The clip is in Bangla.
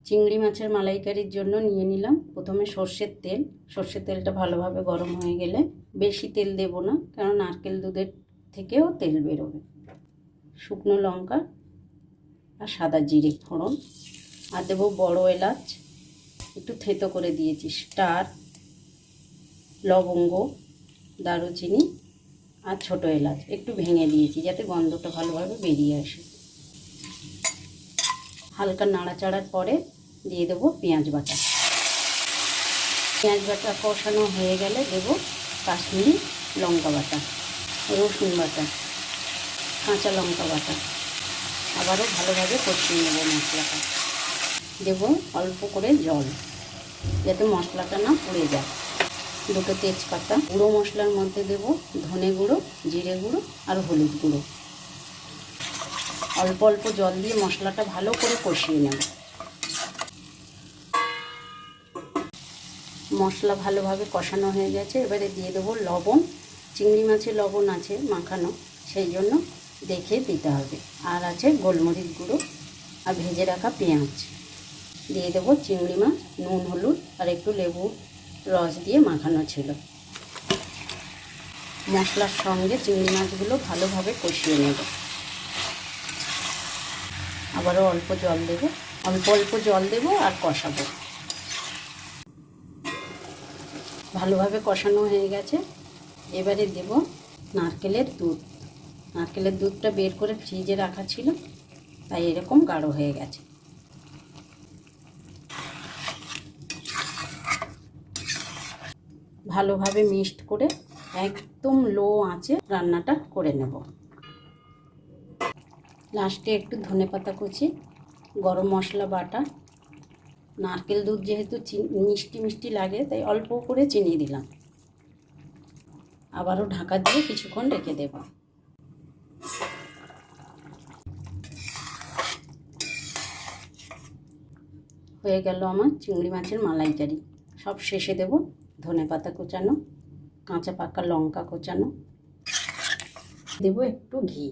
চিংড়ি মাছের মালাইকারির জন্য নিয়ে নিলাম প্রথমে সর্ষের তেল। সর্ষের তেলটা ভালোভাবে গরম হয়ে গেলে, বেশি তেল দেব না কারণ নারকেল দুধের থেকেও তেল বেরোবে। শুকনো লঙ্কা আর সাদা জিরে ফোড়ন, আর দেবো বড় এলাচ একটু থেতো করে দিয়েছি, স্টার, লবঙ্গ, দারুচিনি আর ছোট এলাচ একটু ভেঙে দিয়েছি যাতে গন্ধটা ভালোভাবে বেরিয়ে আসে। হালকা নাড়াচাড়ার পরে দিয়ে দেবো পেঁয়াজ বাটা। পেঁয়াজ বাটা কষানো হয়ে গেলে দেবো কাশ্মীরি লঙ্কা বাটা, রসুন বাটা, কাঁচা লঙ্কা বাটা। আবারও ভালোভাবে কষিয়ে নেব মশলাটা। দেবো অল্প করে জল যাতে মশলাটা না পুড়ে যায়। দুটো তেজপাতা। গুঁড়ো মশলার মধ্যে দেবো ধনে গুঁড়ো, জিরে গুঁড়ো আর হলুদ গুঁড়ো। অল্প অল্প জল দিয়ে মশলাটা ভালো করে কষিয়ে নেব। মশলা ভালোভাবে কষানো হয়ে গেছে, এবারে দিয়ে দেবো লবণ। চিংড়ি মাছে লবণ আছে মাখানো, সেই জন্য দেখে দিতে হবে। আর আছে গোলমরিচ গুঁড়ো আর ভেজে রাখা পেঁয়াজ। দিয়ে দেবো চিংড়ি মাছ, নুন হলুদ আর একটু লেবু রস দিয়ে মাখানো ছিল। মশলার সঙ্গে চিংড়ি মাছগুলো ভালোভাবে কষিয়ে নেব। আবারও অল্প জল দেবো, অল্প অল্প জল দেবো আর কষাবো। ভালোভাবে কষানো হয়ে গেছে, এবারে দেব নারকেলের দুধ। নারকেলের দুধটা বের করে ফ্রিজে রাখা ছিল, তাই এরকম গাঢ় হয়ে গেছে। ভালোভাবে মিক্সড করে একদম লো আঁচে রান্নাটা করে নেব। লাস্টে একটু ধনেপাতা কুচি, গরম মশলা বাটা, নারকেল দুধ যেহেতু মিষ্টি মিষ্টি লাগে তাই অল্প করে চিনি দিলাম। আবারও ঢাকা দিয়ে কিছুক্ষণ রেখে দেব। হয়ে গেল আমার চিংড়ি মাছের মালাইকারি। সব শেষে দেব ধনেপাতা কুচানো, কাঁচা পাকা লঙ্কা কুচানো, দেব একটু ঘি।